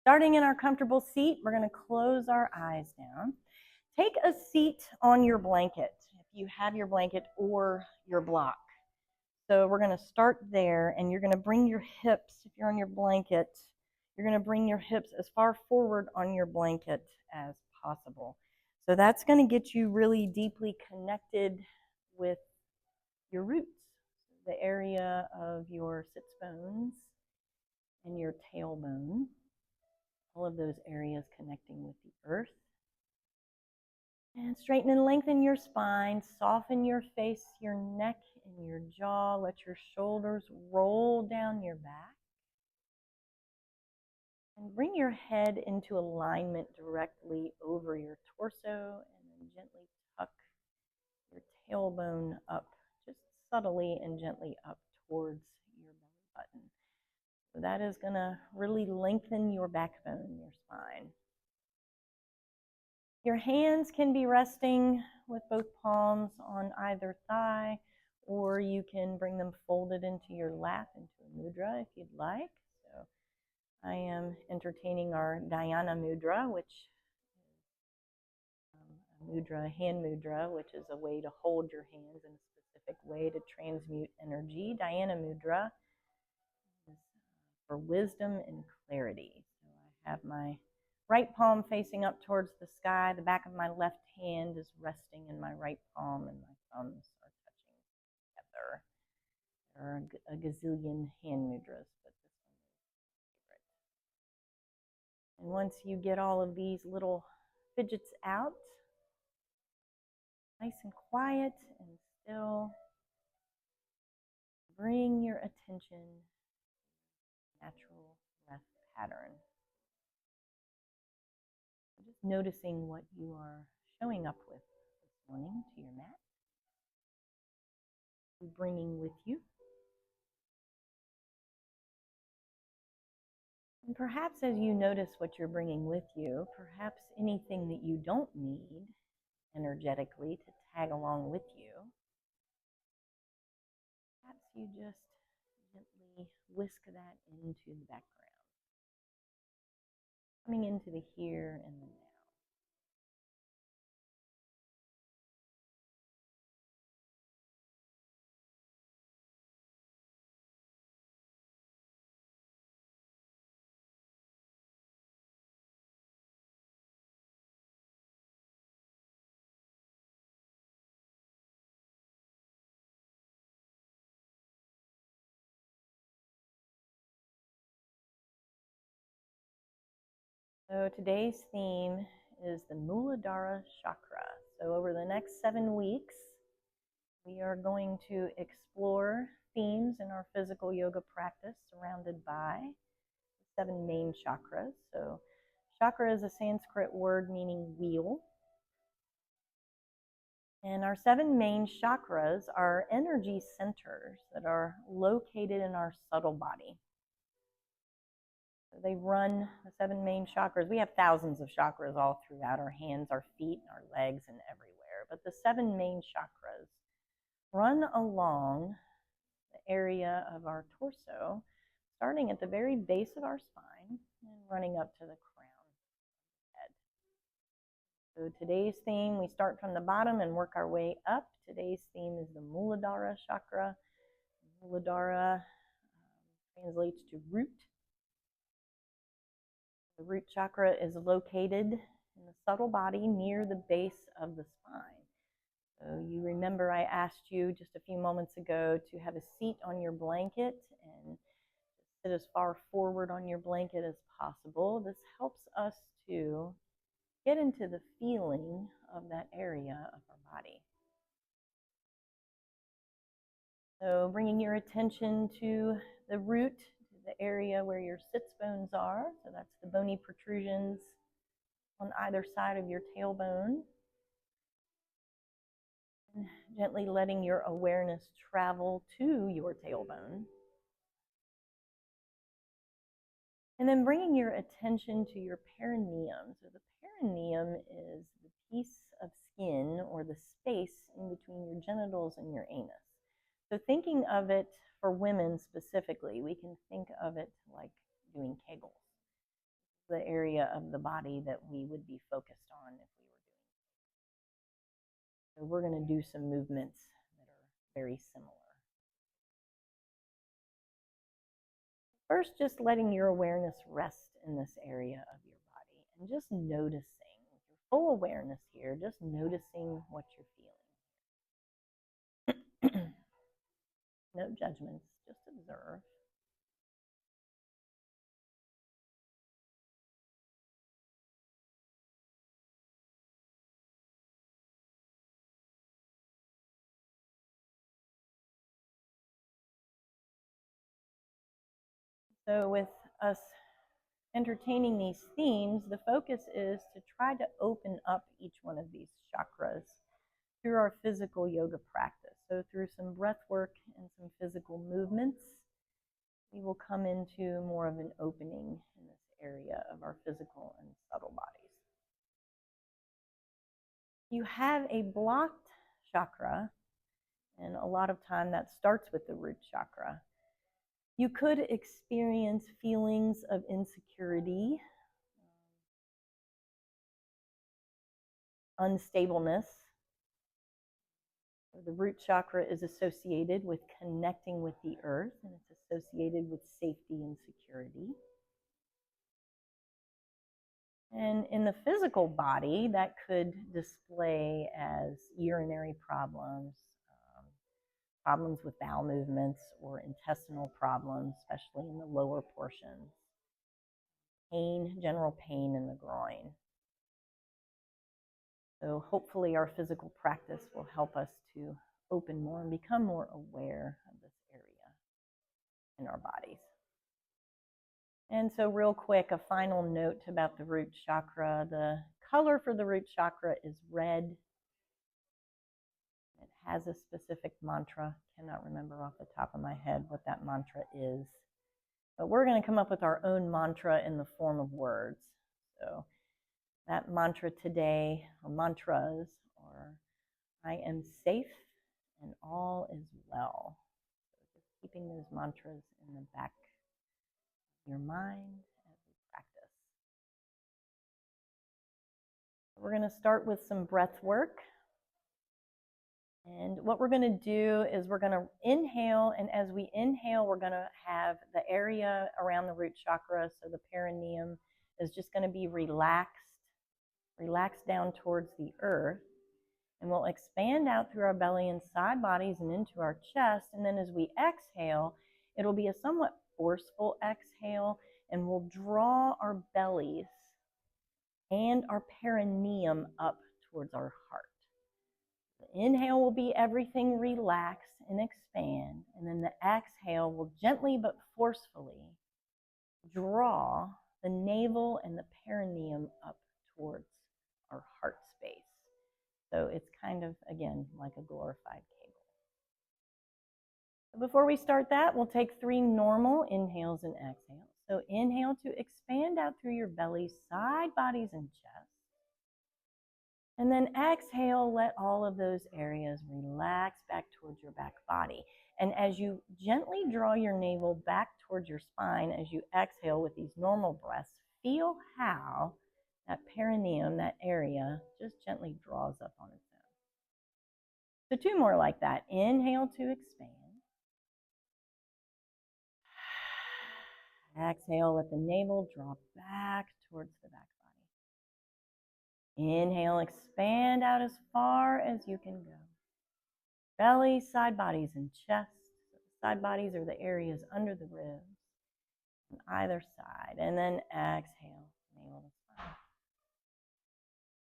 Starting in our comfortable seat, we're going to close our eyes down. Take a seat on your blanket, if you have your blanket or your block. So we're going to start there, and you're going to bring your hips, if you're on your blanket, you're going to bring your hips as far forward on your blanket as possible. So that's going to get you really deeply connected with your roots, the area of your sits bones and your tailbone. All of those areas connecting with the earth. And straighten and lengthen your spine, soften your face, your neck, and your jaw. Let your shoulders roll down your back. And bring your head into alignment directly over your torso, and then gently tuck your tailbone up, just subtly and gently up towards your belly button. So that is going to really lengthen your backbone, your spine. Your hands can be resting with both palms on either thigh, or you can bring them folded into your lap, into a mudra if you'd like. So I am entertaining our dhyana mudra, which is a mudra, hand mudra, which is a way to hold your hands in a specific way to transmute energy. Dhyana mudra is for wisdom and clarity. So I have my right palm facing up towards the sky. The back of my left hand is resting in my right palm, and my thumbs are touching together. There are a gazillion hand mudras, but this one is my favorite. And once you get all of these little fidgets out, nice and quiet and still, bring your attention to the natural breath pattern. Just noticing what you are showing up with this morning to your mat. Bringing with you. And perhaps as you notice what you're bringing with you, perhaps anything that you don't need energetically to tag along with you, perhaps you just gently whisk that into the background, coming into the here and the now. So today's theme is the Muladhara chakra. So over the next 7 weeks, we are going to explore themes in our physical yoga practice surrounded by the 7 main chakras. So chakra is a Sanskrit word meaning wheel. And our 7 main chakras are energy centers that are located in our subtle body. So they run the 7 main chakras. We have thousands of chakras all throughout our hands, our feet, our legs, and everywhere. But the 7 main chakras run along the area of our torso, starting at the very base of our spine and running up to the crown of the head. So today's theme, we start from the bottom and work our way up. Today's theme is the Muladhara chakra. Muladhara translates to root. The root chakra is located in the subtle body near the base of the spine. So you remember I asked you just a few moments ago to have a seat on your blanket and sit as far forward on your blanket as possible. This helps us to get into the feeling of that area of our body. So bringing your attention to the root, to the area where your sits bones are. So that's the bony protrusions on either side of your tailbone. And gently letting your awareness travel to your tailbone. And then bringing your attention to your perineum. So the perineum is the piece of skin or the space in between your genitals and your anus. So thinking of it for women specifically, we can think of it like doing Kegels. the area of the body that we would be focused on if we were doing it. So we're going to do some movements that are very similar. First, just letting your awareness rest in this area of your body and just noticing, your full awareness here, just noticing what you're feeling. No judgments, just observe. So with us entertaining these themes, the focus is to try to open up each one of these chakras through our physical yoga practice. So through some breath work and some physical movements, we will come into more of an opening in this area of our physical and subtle bodies. You have a blocked chakra, and a lot of time that starts with the root chakra. You could experience feelings of insecurity, unstableness. The root chakra is associated with connecting with the earth, and it's associated with safety and security. And in the physical body, that could display as urinary problems, problems with bowel movements, or intestinal problems, especially in the lower portions. Pain, general pain in the groin. So hopefully our physical practice will help us to open more and become more aware of this area in our bodies. And so real quick, a final note about the root chakra. The color for the root chakra is red. It has a specific mantra. Cannot remember off the top of my head what that mantra is. But we're going to come up with our own mantra in the form of words. So that mantra today, or mantras, are I am safe and all is well. So just keeping those mantras in the back of your mind as we practice. We're going to start with some breath work. And what we're going to do is we're going to inhale, and as we inhale, we're going to have the area around the root chakra, so the perineum is just going to be relaxed down towards the earth, and we'll expand out through our belly and side bodies and into our chest, and then as we exhale, it'll be a somewhat forceful exhale, and we'll draw our bellies and our perineum up towards our heart. The inhale will be everything relax and expand, and then the exhale will gently but forcefully draw the navel and the perineum up towards our heart space. So it's kind of, again, like a glorified cable. So before we start that, we'll take 3 normal inhales and exhales. So inhale to expand out through your belly, side bodies, and chest. And then exhale, let all of those areas relax back towards your back body. And as you gently draw your navel back towards your spine, as you exhale with these normal breaths, feel how that perineum, that area, just gently draws up on its own. So 2 more like that. Inhale to expand. Exhale, let the navel drop back towards the back body. Inhale, expand out as far as you can go. Belly, side bodies, and chest. So the side bodies are the areas under the ribs on either side. And then exhale, navel to spine.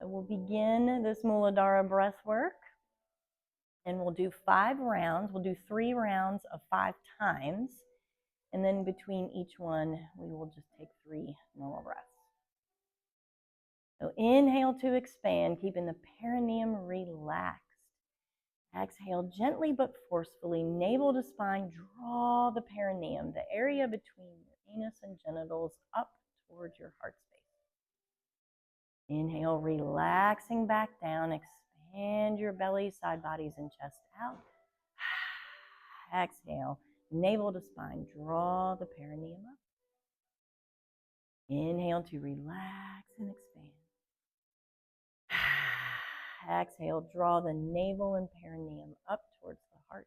So we'll begin this Muladhara breath work. And we'll do 5 rounds. We'll do 3 rounds of 5 times. And then between each one, we will just take 3 normal breaths. So inhale to expand, keeping the perineum relaxed. Exhale gently but forcefully, navel to spine, draw the perineum, the area between your anus and genitals, up towards your heart space. Inhale, relaxing back down, expand your belly, side bodies, and chest out. Exhale, navel to spine, draw the perineum up. Inhale to relax and expand. Exhale, draw the navel and perineum up towards the heart.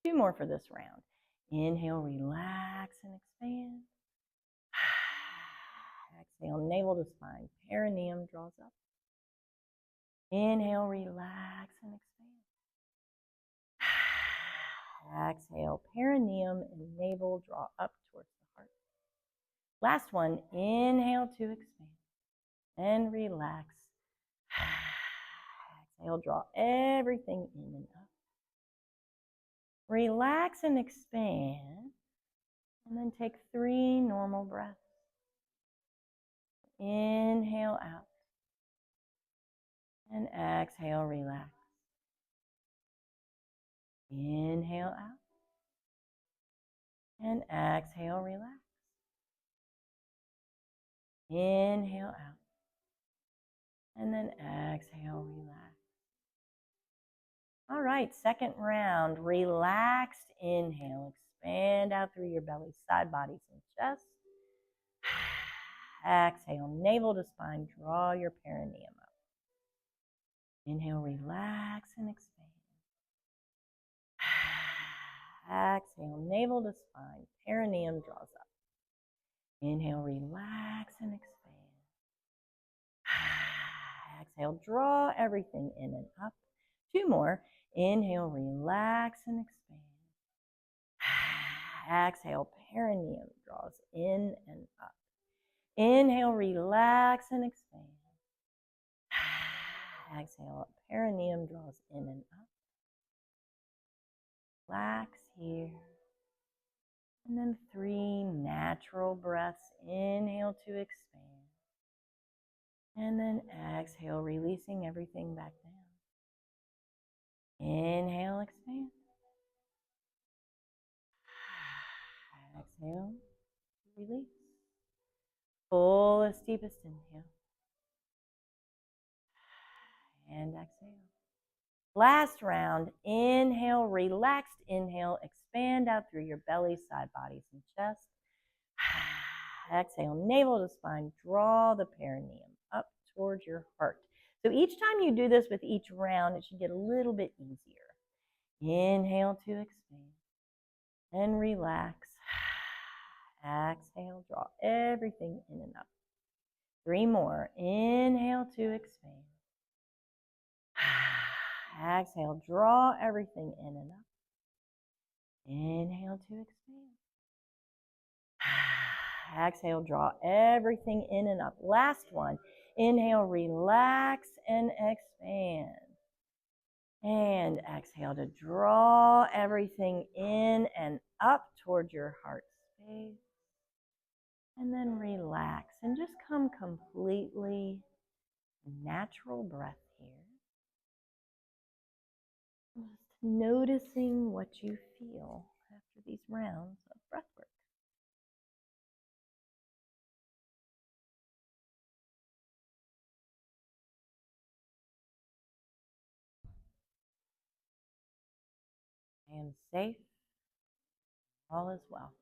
2 more for this round. Inhale, relax and expand. Exhale, navel to spine, perineum draws up. Inhale, relax and expand. Exhale, perineum and navel draw up towards the heart. Last one, inhale to expand and relax. Exhale, draw everything in and up. Relax and expand, and then take 3 normal breaths. Inhale out, and exhale, relax. Inhale out, and exhale, relax. Inhale out, and then exhale, relax. All right, second round, relaxed inhale, expand out through your belly, side bodies and chest. Exhale, navel to spine, draw your perineum up. Inhale, relax and expand. Exhale, navel to spine, perineum draws up. Inhale, relax and expand. Exhale, draw everything in and up. 2 more. Inhale, relax and expand. Exhale, perineum draws in and up. Inhale, relax and expand. Exhale, perineum draws in and up. Relax here. And then 3 natural breaths. Inhale to expand. And then exhale, releasing everything back down. Inhale, expand. Exhale, release. Fullest, deepest inhale. And exhale. Last round, inhale, relaxed inhale, expand out through your belly, side bodies and chest. Exhale, navel to spine, draw the perineum up towards your heart. So each time you do this with each round, it should get a little bit easier. Inhale to expand and relax. Exhale, draw everything in and up. 3 more. Inhale to expand. Exhale, draw everything in and up. Inhale to expand. Exhale, draw everything in and up. Last one. Inhale, relax and expand. And exhale to draw everything in and up towards your heart space. And then relax and just come completely natural breath here. Just noticing what you feel after these rounds of breath work. I am safe. All is well.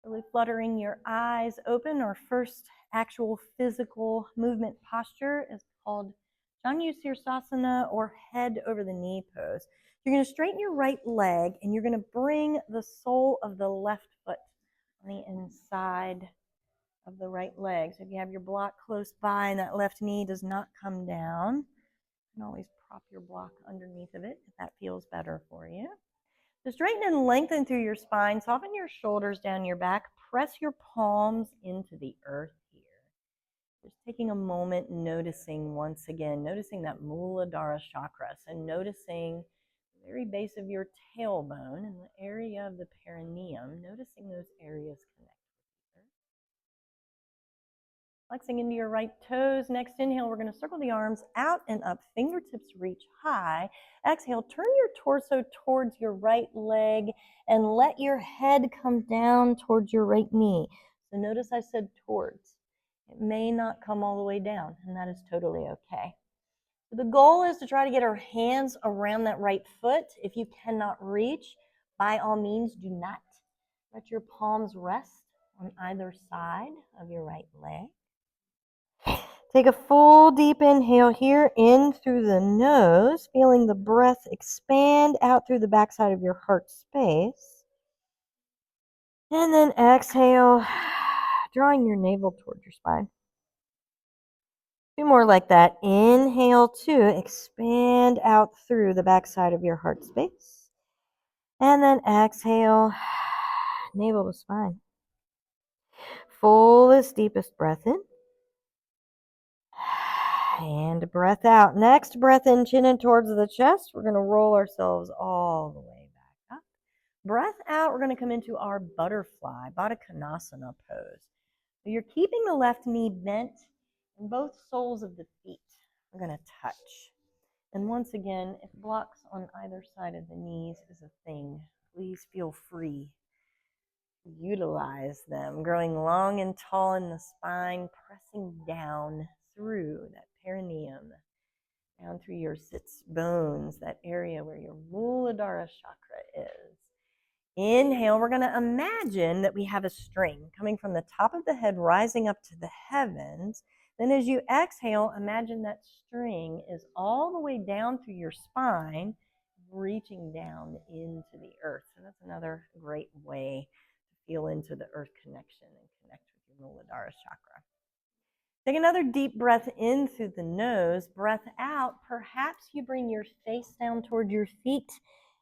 Really fluttering your eyes open. Our first actual physical movement posture is called Janu Sirsasana, or head over the knee pose. You're going to straighten your right leg and you're going to bring the sole of the left foot on the inside of the right leg. So if you have your block close by and that left knee does not come down, you can always prop your block underneath of it if that feels better for you. So straighten and lengthen through your spine, soften your shoulders down your back, press your palms into the earth here. Just taking a moment, noticing once again, noticing that Muladhara chakra, so noticing the very base of your tailbone and the area of the perineum, noticing those areas connect with the earth. Flexing into your right toes. Next inhale, we're going to circle the arms out and up, fingertips reach high. Exhale, turn your torso towards your right leg and let your head come down towards your right knee. So notice I said towards. It may not come all the way down, and that is totally okay. So the goal is to try to get our hands around that right foot. If you cannot reach, by all means, do not. Let your palms rest on either side of your right leg. Take a full deep inhale here, in through the nose, feeling the breath expand out through the backside of your heart space. And then exhale, drawing your navel towards your spine. 2 more like that. Inhale 2, expand out through the backside of your heart space. And then exhale, navel to spine. Fullest, deepest breath in. And breath out. Next breath in, chin in towards the chest. We're going to roll ourselves all the way back up. Breath out, we're going to come into our butterfly, Baddha Konasana pose. So you're keeping the left knee bent and both soles of the feet are going to touch. And once again, if blocks on either side of the knees is a thing, please feel free to utilize them. Growing long and tall in the spine, pressing down through that perineum, down through your sits bones, that area where your Muladhara chakra is. Inhale, we're going to imagine that we have a string coming from the top of the head, rising up to the heavens. Then as you exhale, imagine that string is all the way down through your spine, reaching down into the earth. So that's another great way to feel into the earth connection and connect with your Muladhara chakra. Take another deep breath in through the nose. Breath out. Perhaps you bring your face down toward your feet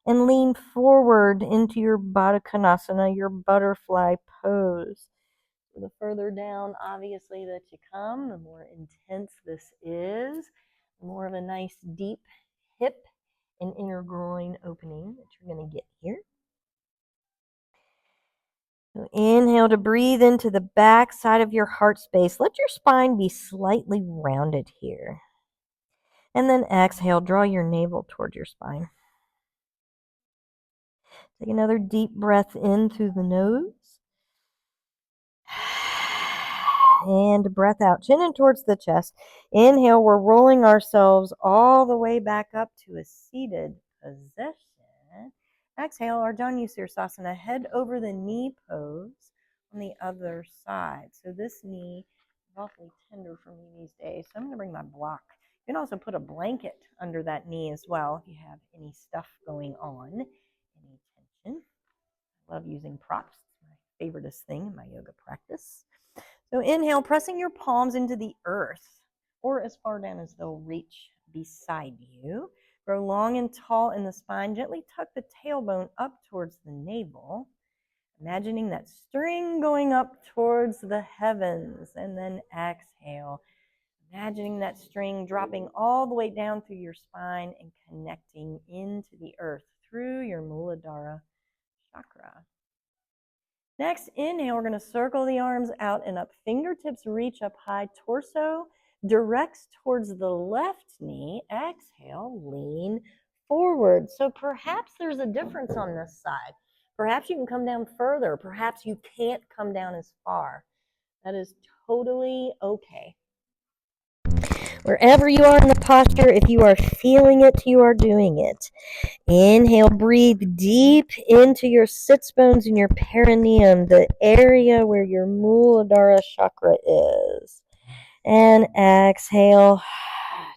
and lean forward into your Baddha Konasana, your butterfly pose. The further down, obviously, that you come, the more intense this is, more of a nice deep hip and inner groin opening that you're going to get here. So inhale to breathe into the back side of your heart space. Let your spine be slightly rounded here. And then exhale, draw your navel toward your spine. Take another deep breath in through the nose. And breath out, chin in towards the chest. Inhale, we're rolling ourselves all the way back up to a seated position. Exhale, Ardha Sirsasana, head over the knee pose on the other side. So this knee is awfully tender for me these days. So I'm going to bring my block. You can also put a blanket under that knee as well if you have any stuff going on, any tension. I love using props. It's my favoriteest thing in my yoga practice. So inhale, pressing your palms into the earth or as far down as they'll reach beside you. Grow long and tall in the spine. Gently tuck the tailbone up towards the navel. Imagining that string going up towards the heavens. And then exhale. Imagining that string dropping all the way down through your spine and connecting into the earth through your Muladhara chakra. Next, inhale, we're going to circle the arms out and up. Fingertips reach up high. Torso directs towards the left knee. Exhale, lean forward. So perhaps there's a difference on this side. Perhaps you can come down further. Perhaps you can't come down as far. That is totally okay. Wherever you are in the posture, if you are feeling it, you are doing it. Inhale, breathe deep into your sits bones and your perineum, the area where your Muladhara chakra is. And exhale,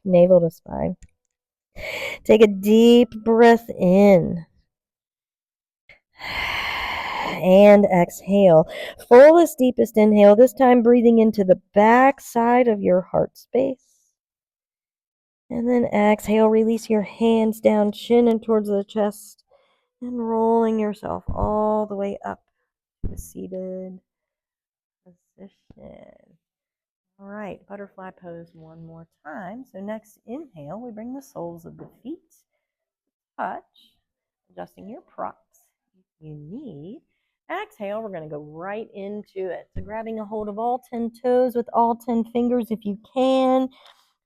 navel to spine. Take a deep breath in. And exhale. Fullest, deepest inhale, this time breathing into the back side of your heart space. And then exhale, release your hands down, chin in towards the chest, and rolling yourself all the way up to a seated position. All right, butterfly pose one more time. So next inhale, we bring the soles of the feet, touch, adjusting your props if you need. Exhale, we're going to go right into it. So grabbing a hold of all 10 toes with all 10 fingers if you can.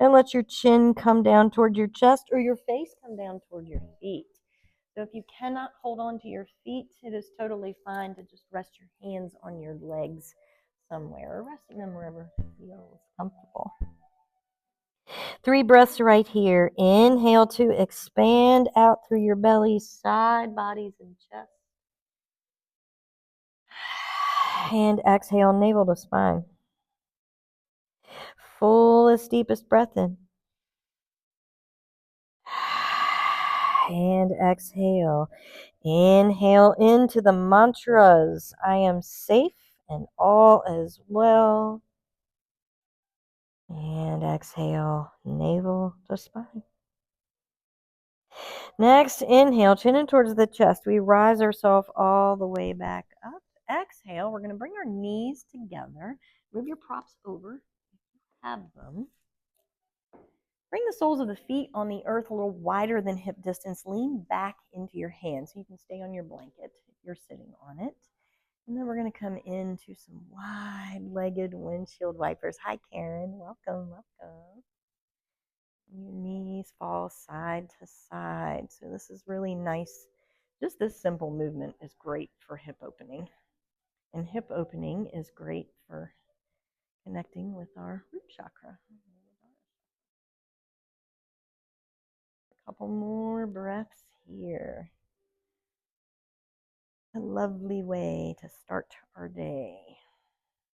And let your chin come down toward your chest or your face come down toward your feet. So if you cannot hold on to your feet, it is totally fine to just rest your hands on your legs somewhere, or resting them wherever feels comfortable. 3 breaths right here. Inhale to expand out through your belly, side bodies, and chest. And exhale, navel to spine. Fullest, deepest breath in. And exhale. Inhale into the mantras. I am safe and all is well. And exhale, navel to spine. Next, inhale, chin in towards the chest. We rise ourselves all the way back up. Exhale, we're going to bring our knees together. Move your props over if you have them. Bring the soles of the feet on the earth a little wider than hip distance. Lean back into your hands so you can stay on your blanket if you're sitting on it. And then we're going to come into some wide-legged windshield wipers. Hi, Karen. Welcome, welcome. Your knees fall side to side. So this is really nice. Just this simple movement is great for hip opening. And hip opening is great for connecting with our root chakra. A couple more breaths here. A lovely way to start our day.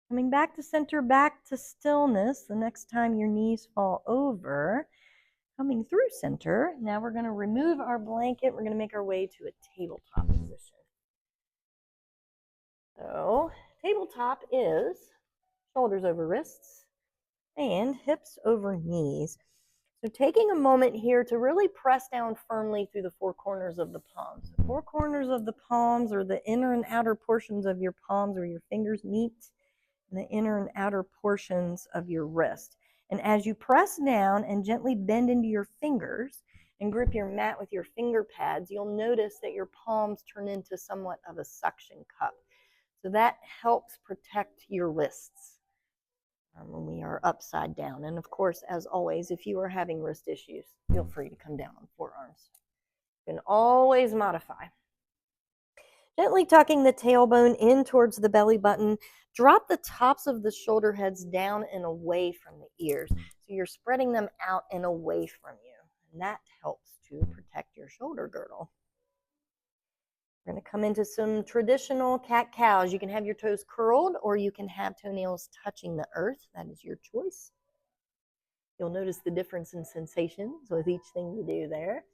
Coming back to center, back to stillness. The next time your knees fall over, coming through center. Now we're going to remove our blanket. We're going to make our way to a tabletop position. So, tabletop is shoulders over wrists and hips over knees. So taking a moment here to really press down firmly through the four corners of the palms. The four corners of the palms are the inner and outer portions of your palms where your fingers meet, and the inner and outer portions of your wrist. And as you press down and gently bend into your fingers and grip your mat with your finger pads, you'll notice that your palms turn into somewhat of a suction cup. So that helps protect your wrists when we are upside down. And of course, as always, if you are having wrist issues, feel free to come down on forearms. You can always modify. Gently tucking the tailbone in towards the belly button, drop the tops of the shoulder heads down and away from the ears. So you're spreading them out and away from you. And that helps to protect your shoulder girdle. We're going to come into some traditional cat-cows. You can have your toes curled or you can have toenails touching the earth. That is your choice. You'll notice the difference in sensations with each thing you do there.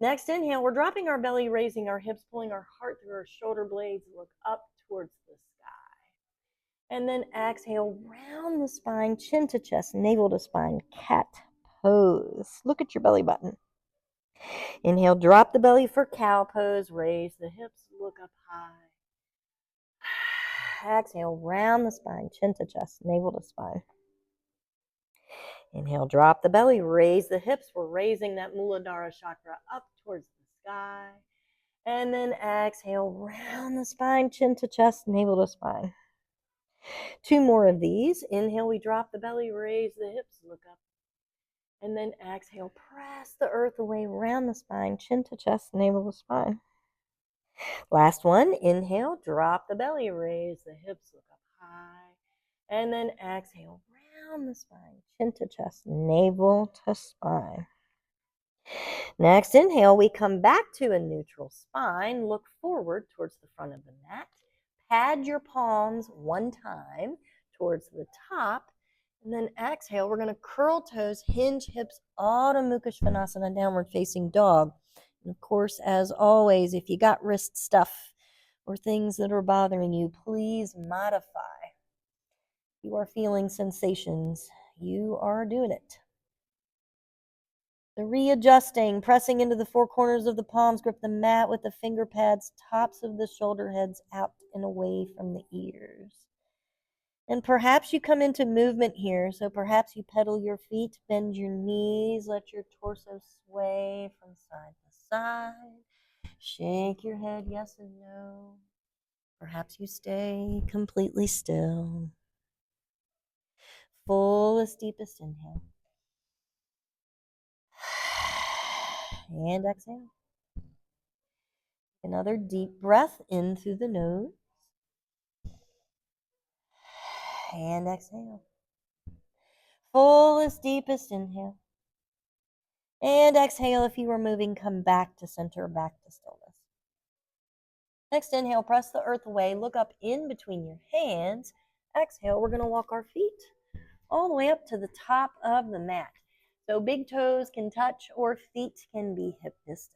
Next inhale, we're dropping our belly, raising our hips, pulling our heart through our shoulder blades, look up towards the sky. And then exhale, round the spine, chin to chest, navel to spine, cat pose. Look at your belly button. Inhale, drop the belly for cow pose, raise the hips, look up high. Exhale, round the spine, chin to chest, navel to spine. Inhale, drop the belly, raise the hips. We're raising that Muladhara chakra up towards the sky. And then exhale, round the spine, chin to chest, navel to spine. Two more of these. Inhale, we drop the belly, raise the hips, look up. And then exhale, press the earth away, round the spine, chin to chest, navel to spine. Last one. Inhale, drop the belly, raise the hips, look up high. And then exhale, round the spine, chin to chest, navel to spine. Next inhale, we come back to a neutral spine. Look forward towards the front of the mat. Pad your palms one time towards the top. And then exhale, we're going to curl toes, hinge hips, Adho Mukha Svanasana, downward facing dog. And of course, as always, if you got wrist stuff or things that are bothering you, please modify. You are feeling sensations. You are doing it. The readjusting, pressing into the four corners of the palms, grip the mat with the finger pads, tops of the shoulder heads out and away from the ears. And perhaps you come into movement here, so perhaps you pedal your feet, bend your knees, let your torso sway from side to side. Shake your head yes and no. Perhaps you stay completely still. Fullest, deepest inhale. And exhale. Another deep breath in through the nose. And exhale. Fullest, deepest inhale. And exhale. If you are moving, come back to center, back to stillness. Next inhale, press the earth away, look up in between your hands. Exhale, we're going to walk our feet all the way up to the top of the mat. So big toes can touch or feet can be hip distance.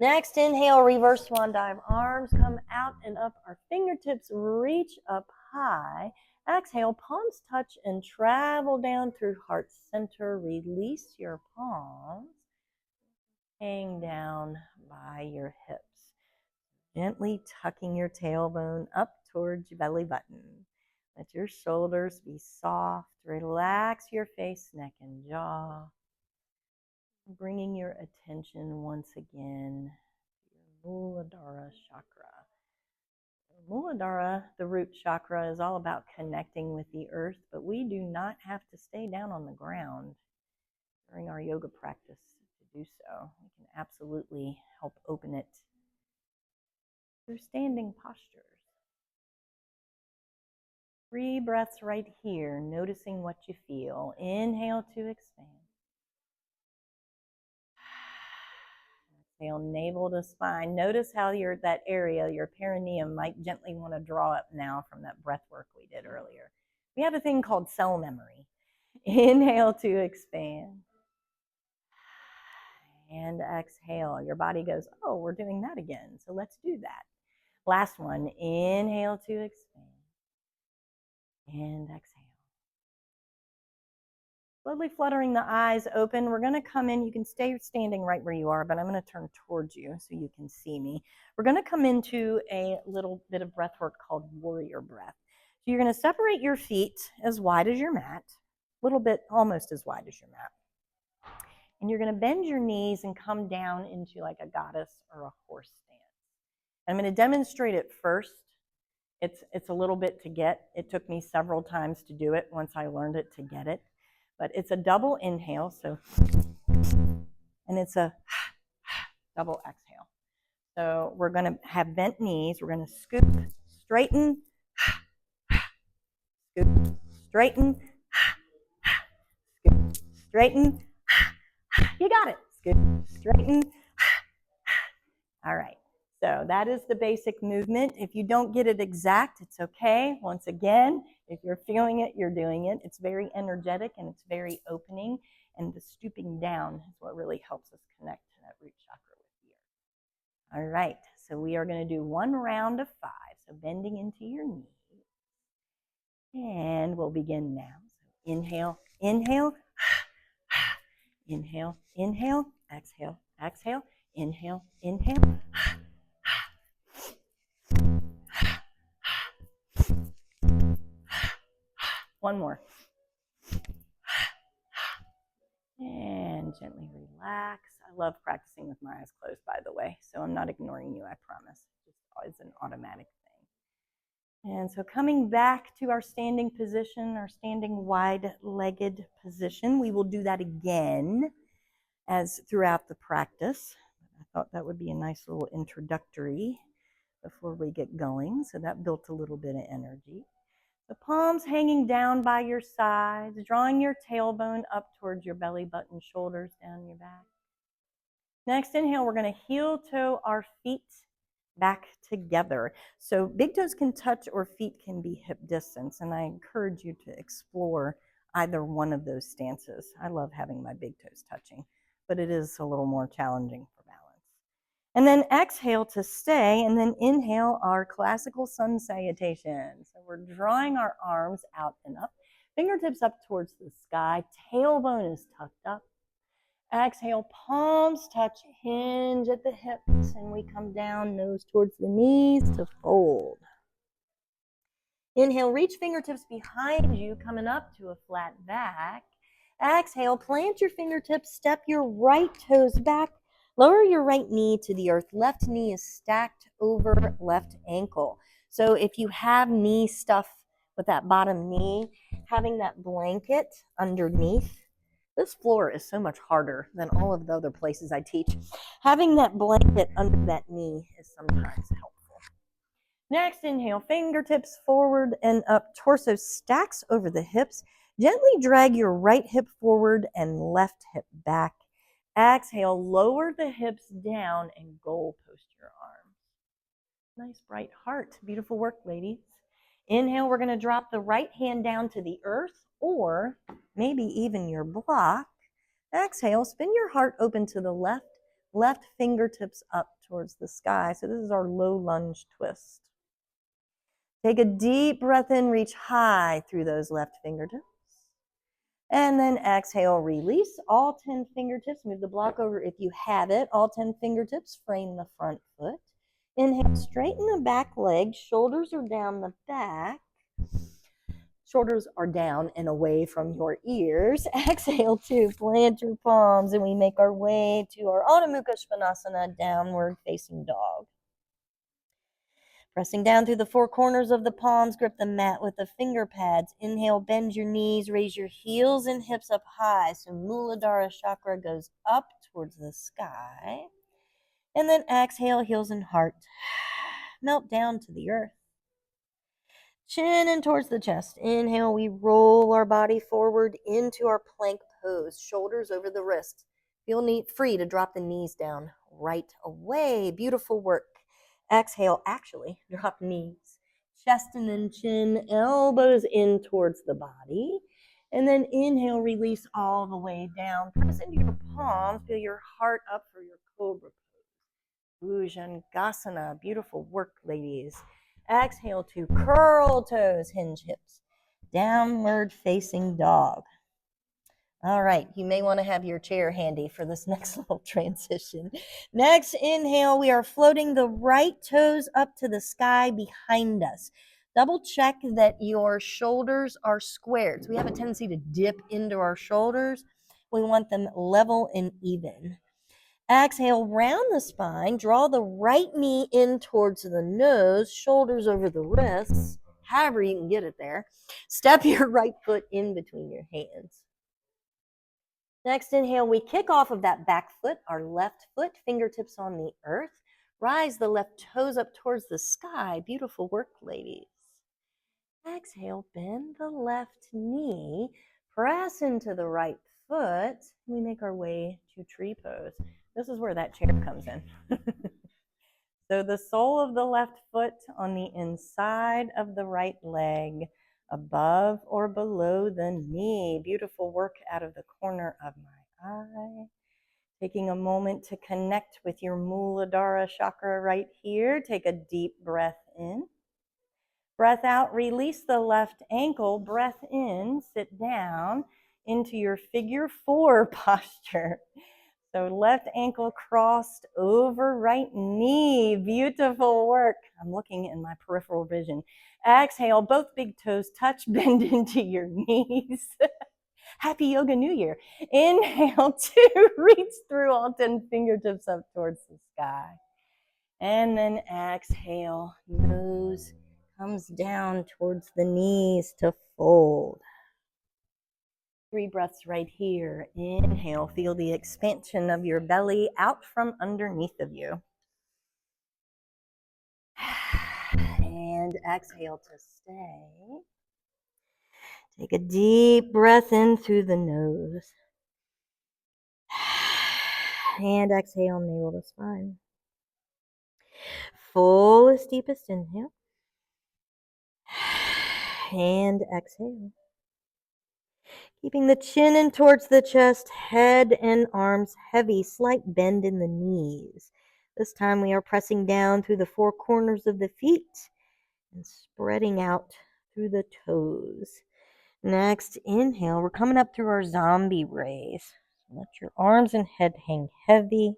Next inhale, reverse swan dive. Arms come out and up. Our fingertips reach up high. Exhale, palms touch and travel down through heart center. Release your palms. Hang down by your hips. Gently tucking your tailbone up towards your belly button. Let your shoulders be soft. Relax your face, neck, and jaw. Bringing your attention once again to your Muladhara chakra. Muladhara, the root chakra, is all about connecting with the earth, but we do not have to stay down on the ground during our yoga practice to do so. We can absolutely help open it through standing postures. 3 breaths right here, noticing what you feel. Inhale to expand. Exhale, navel to spine. Notice how that area, your perineum, might gently want to draw up now from that breath work we did earlier. We have a thing called cell memory. Inhale to expand. And exhale. Your body goes, oh, we're doing that again, so let's do that. Last one. Inhale to expand. And exhale. Slowly fluttering the eyes open. We're going to come in. You can stay standing right where you are, but I'm going to turn towards you so you can see me. We're going to come into a little bit of breath work called warrior breath. So you're going to separate your feet as wide as your mat, a little bit almost as wide as your mat. And you're going to bend your knees and come down into like a goddess or a horse stance. I'm going to demonstrate it first. It's a little bit to get. It took me several times to do it once I learned it to get it. But it's a double inhale, so, and it's a double exhale. So we're going to have bent knees. We're going to scoop, straighten, scoop, straighten, scoop, straighten. You got it. Scoop, straighten. All right. So that is the basic movement. If you don't get it exact, it's okay. Once again, if you're feeling it, you're doing it. It's very energetic and it's very opening. And the stooping down is what really helps us connect to that root chakra with the earth. All right. So we are going to do 1 round of 5. So bending into your knees. And we'll begin now. So inhale, inhale, inhale, inhale, exhale, exhale, inhale, inhale. One more. And gently relax. I love practicing with my eyes closed, by the way, so I'm not ignoring you, I promise. It's an automatic thing. And so coming back to our standing position, our standing wide-legged position, we will do that again as throughout the practice. I thought that would be a nice little introductory before we get going, so that built a little bit of energy. The palms hanging down by your sides, drawing your tailbone up towards your belly button, shoulders down your back. Next inhale, we're going to heel toe our feet back together. So big toes can touch or feet can be hip distance, and I encourage you to explore either one of those stances. I love having my big toes touching, but it is a little more challenging for balance. And then exhale to stay, and then inhale our classical sun salutation. So we're drawing our arms out and up, fingertips up towards the sky, tailbone is tucked up. Exhale, palms touch, hinge at the hips, and we come down, nose towards the knees to fold. Inhale, reach fingertips behind you, coming up to a flat back. Exhale, plant your fingertips, step your right toes back, lower your right knee to the earth. Left knee is stacked over left ankle. So if you have knee stuff with that bottom knee, having that blanket underneath, this floor is so much harder than all of the other places I teach. Having that blanket under that knee is sometimes helpful. Next, inhale, fingertips forward and up, torso stacks over the hips. Gently drag your right hip forward and left hip back. Exhale, lower the hips down and goal post your arms. Nice bright heart. Beautiful work, ladies. Inhale, we're going to drop the right hand down to the earth or maybe even your block. Exhale, spin your heart open to the left fingertips up towards the sky. So this is our low lunge twist. Take a deep breath in, reach high through those left fingertips. And then exhale, release all 10 fingertips. Move the block over if you have it. All 10 fingertips frame the front foot. Inhale, straighten the back leg. Shoulders are down the back. Shoulders are down and away from your ears. Exhale to plant your palms, and we make our way to our Adho Mukha Svanasana, downward facing dog. Pressing down through the four corners of the palms, grip the mat with the finger pads. Inhale, bend your knees, raise your heels and hips up high. So Muladhara chakra goes up towards the sky. And then exhale, heels and heart melt down to the earth. Chin in towards the chest. Inhale, we roll our body forward into our plank pose. Shoulders over the wrist. Feel free to drop the knees down right away. Beautiful work. Exhale, actually, drop knees. Chest and then chin, elbows in towards the body. And then inhale, release all the way down. Press into your palms. Feel your heart up for your cobra pose. Bhujangasana. Beautiful work, ladies. Exhale to curl toes, hinge hips. Downward facing dog. All right, you may want to have your chair handy for this next little transition. Next, inhale, we are floating the right toes up to the sky behind us. Double check that your shoulders are squared. So we have a tendency to dip into our shoulders. We want them level and even. Exhale, round the spine, draw the right knee in towards the nose, shoulders over the wrists, however you can get it there. Step your right foot in between your hands. Next inhale, we kick off of that back foot, our left foot, fingertips on the earth. Rise the left toes up towards the sky. Beautiful work, ladies. Exhale, bend the left knee, press into the right foot. We make our way to tree pose. This is where that chair comes in. So the sole of the left foot on the inside of the right leg, above or below the knee. Beautiful work out of the corner of my eye. Taking a moment to connect with your Muladhara chakra right here. Take a deep breath in. Breath out, release the left ankle. Breath in, sit down into your figure four posture. So left ankle crossed over right knee. Beautiful work. I'm looking in my peripheral vision. Exhale, both big toes touch, bend into your knees. Happy Yoga New Year. Inhale to reach through all 10 fingertips up towards the sky. And then exhale, nose comes down towards the knees to fold. 3 breaths right here. Inhale, feel the expansion of your belly out from underneath of you. And exhale to stay. Take a deep breath in through the nose. And exhale, navel to spine. Fullest, deepest inhale. And exhale. Keeping the chin in towards the chest, head and arms heavy, slight bend in the knees. This time we are pressing down through the 4 corners of the feet and spreading out through the toes. Next, inhale, we're coming up through our zombie raise. Let your arms and head hang heavy.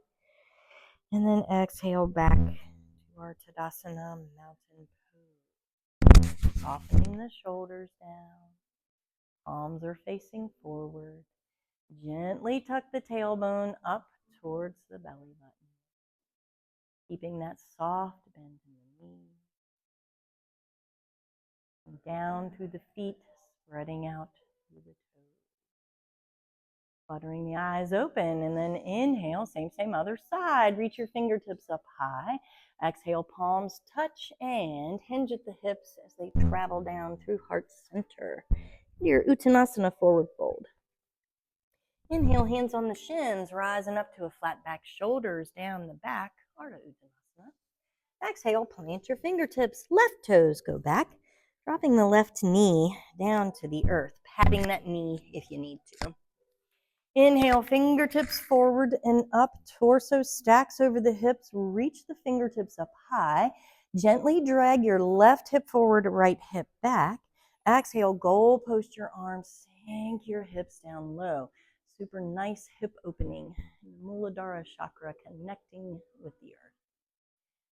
And then exhale back to our Tadasana mountain pose. Softening the shoulders down. Palms are facing forward. Gently tuck the tailbone up towards the belly button. Keeping that soft bend in the knee. And down through the feet, spreading out through the toes. Fluttering the eyes open, and then inhale, same other side. Reach your fingertips up high. Exhale, palms touch and hinge at the hips as they travel down through heart center. Your Uttanasana forward fold. Inhale, hands on the shins, rising up to a flat back, shoulders down the back, Ardha Uttanasana. Exhale, plant your fingertips. Left toes go back, dropping the left knee down to the earth, patting that knee if you need to. Inhale, fingertips forward and up, torso stacks over the hips, reach the fingertips up high. Gently drag your left hip forward, right hip back. Exhale, goal post your arms, sink your hips down low. Super nice hip opening. Muladhara chakra connecting with the earth.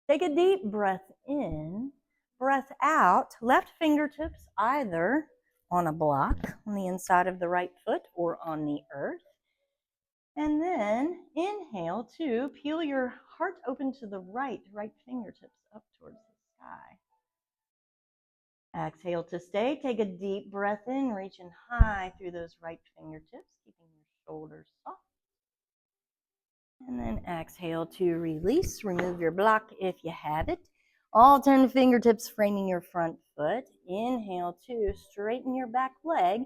Take a deep breath in, breath out, left fingertips either on a block on the inside of the right foot or on the earth. And then inhale to peel your heart open to the right fingertips up towards the sky. Exhale to stay. Take a deep breath in, reaching high through those right fingertips, keeping your shoulders soft. And then exhale to release. Remove your block if you have it. All 10 fingertips framing your front foot. Inhale to straighten your back leg.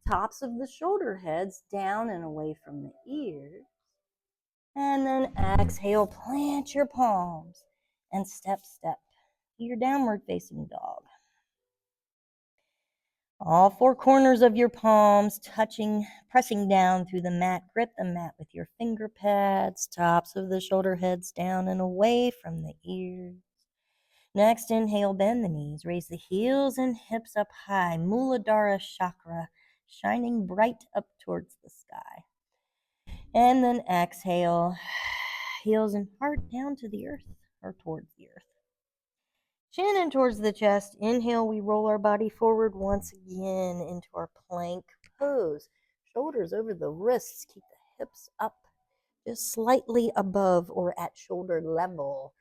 Tops of the shoulder heads down and away from the ears. And then exhale, plant your palms and step to your downward facing dog. All four corners of your palms touching, pressing down through the mat. Grip the mat with your finger pads, tops of the shoulder heads down and away from the ears. Next, inhale, bend the knees, raise the heels and hips up high. Muladhara chakra shining bright up towards the sky. And then exhale, heels and heart down to the earth or towards the earth. Chin in towards the chest. Inhale, we roll our body forward once again into our plank pose. Shoulders over the wrists. Keep the hips up just slightly above or at shoulder level.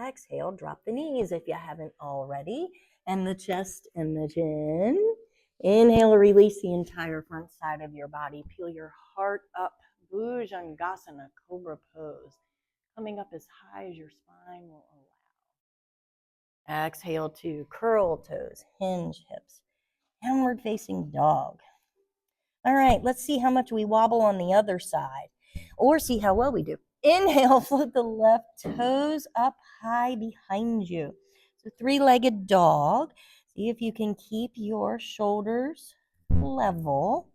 Exhale, drop the knees if you haven't already. And the chest and the chin. Inhale, release the entire front side of your body. Peel your heart up. Bhujangasana, cobra pose. Coming up as high as your spine will allow. Exhale to curl toes, hinge hips, downward facing dog. All right, let's see how much we wobble on the other side or see how well we do. Inhale, flip the left toes up high behind you. So three-legged dog. See if you can keep your shoulders level.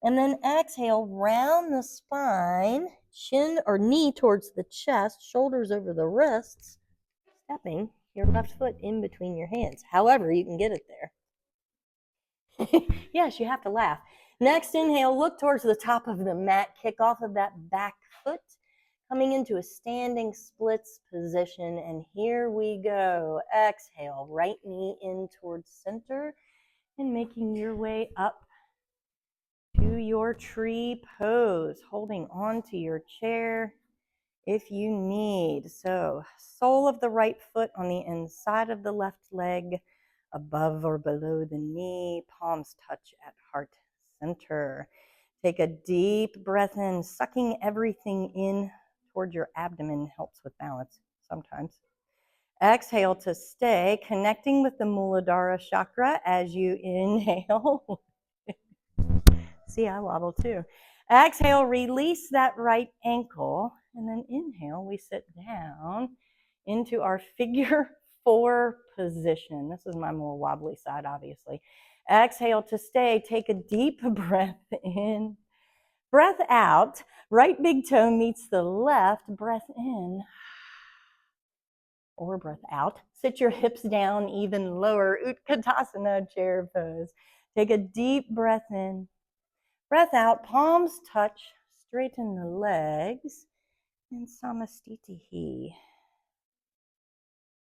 And then exhale, round the spine, chin or knee towards the chest, shoulders over the wrists, stepping your left foot in between your hands. However, you can get it there. Yes, you have to laugh. Next, inhale, look towards the top of the mat, kick off of that back foot, coming into a standing splits position. And here we go. Exhale, right knee in towards center and making your way up to your tree pose, holding on to your chair if you need. So sole of the right foot on the inside of the left leg, above or below the knee, palms touch at heart center. Take a deep breath in, sucking everything in toward your abdomen helps with balance sometimes. Exhale to stay, connecting with the Muladhara chakra as you inhale. See, I wobble too. Exhale, release that right ankle. And then inhale, we sit down into our figure 4 position. This is my more wobbly side, obviously. Exhale to stay. Take a deep breath in. Breath out. Right big toe meets the left. Breath in. Or breath out. Sit your hips down even lower. Utkatasana, chair pose. Take a deep breath in. Breath out, palms touch, straighten the legs, and samastitihi.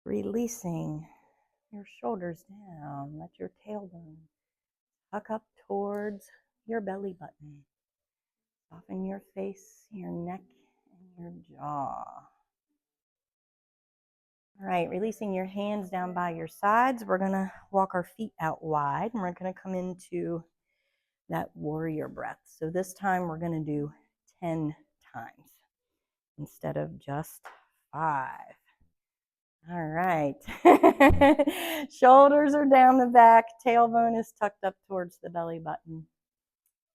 Releasing your shoulders down, let your tailbone tuck up towards your belly button. Soften your face, your neck, and your jaw. All right, releasing your hands down by your sides. We're gonna walk our feet out wide, and we're gonna come into that warrior breath. So this time we're going to do 10 times instead of just 5. All right. Shoulders are down the back, tailbone is tucked up towards the belly button.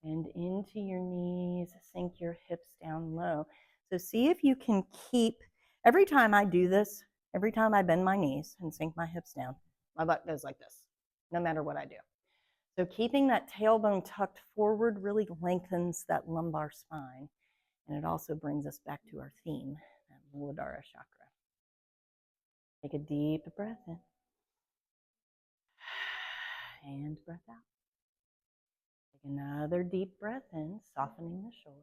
And into your knees, sink your hips down low. So see if you can keep, every time I do this, Every time I bend my knees and sink my hips down, my butt goes like this, no matter what I do. So keeping that tailbone tucked forward really lengthens that lumbar spine. And it also brings us back to our theme, that Muladhara chakra. Take a deep breath in. And breath out. Take another deep breath in, softening the shoulders.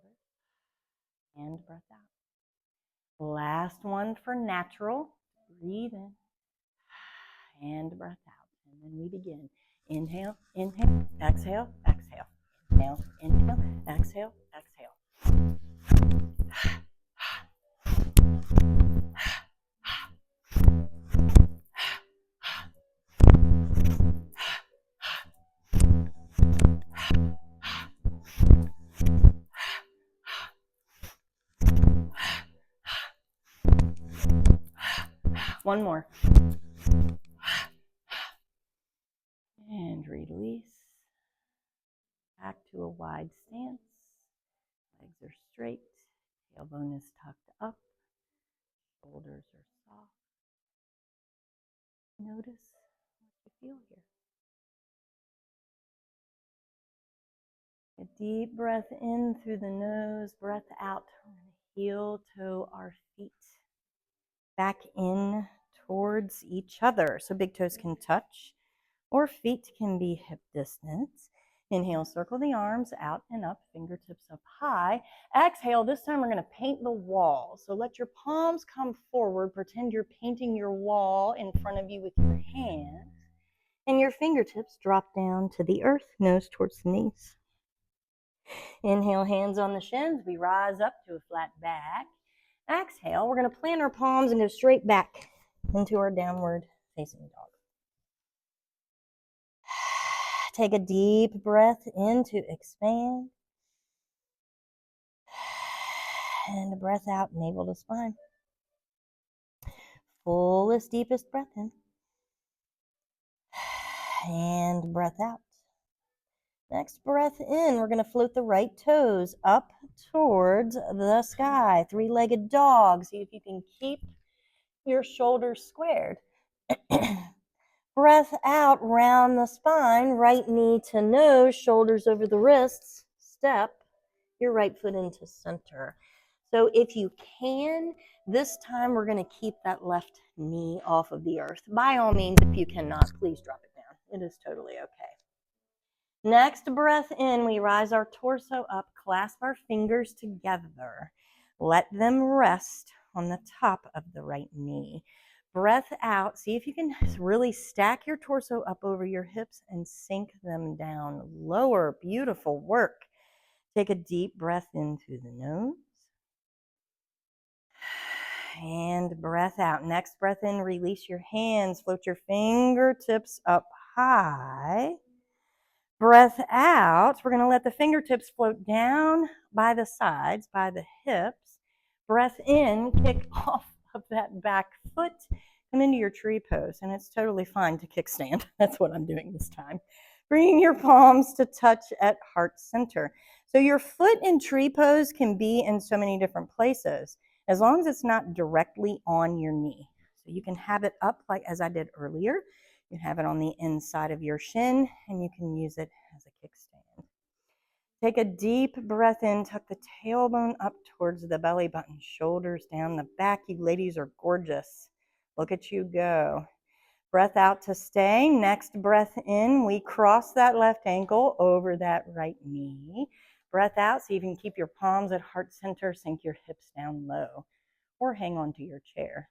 And breath out. Last one for natural. Breathe in. And breath out. And then we begin. Inhale, inhale, exhale, exhale. Inhale, inhale, exhale, exhale. One more. And release. Back to a wide stance. Legs are straight. Tailbone is tucked up. Shoulders are soft. Notice what you feel here. A deep breath in through the nose, breath out. We're going to heel toe our feet back in towards each other. So big toes can touch or feet can be hip distance. Inhale, circle the arms out and up, fingertips up high. Exhale, this time we're going to paint the wall. So let your palms come forward. Pretend you're painting your wall in front of you with your hands. And your fingertips drop down to the earth, nose towards the knees. Inhale, hands on the shins. We rise up to a flat back. Exhale, we're going to plant our palms and go straight back into our downward facing dog. Take a deep breath in to expand. And a breath out, navel to spine. Fullest, deepest breath in. And breath out. Next breath in, we're going to float the right toes up towards the sky. Three-legged dog. See if you can keep your shoulders squared. Breath out, round the spine, right knee to nose, shoulders over the wrists. Step your right foot into center. So if you can, this time we're going to keep that left knee off of the earth. By all means, if you cannot, please drop it down. It is totally okay. Next breath in, we rise our torso up, clasp our fingers together. Let them rest on the top of the right knee. Breath out. See if you can really stack your torso up over your hips and sink them down lower. Beautiful work. Take a deep breath in through the nose. And breath out. Next breath in, release your hands. Float your fingertips up high. Breath out. We're going to let the fingertips float down by the sides, by the hips. Breath in, kick off of that back foot. Come into your tree pose, and it's totally fine to kickstand. That's what I'm doing this time. Bringing your palms to touch at heart center. So your foot in tree pose can be in so many different places, as long as it's not directly on your knee. So you can have it up like as I did earlier. You have it on the inside of your shin, and you can use it as a kickstand. Take a deep breath in, tuck the tailbone up towards the belly button, shoulders down the back. You ladies are gorgeous. Look at you go. Breath out to stay. Next breath in, we cross that left ankle over that right knee. Breath out, so you can keep your palms at heart center, sink your hips down low, or hang on to your chair.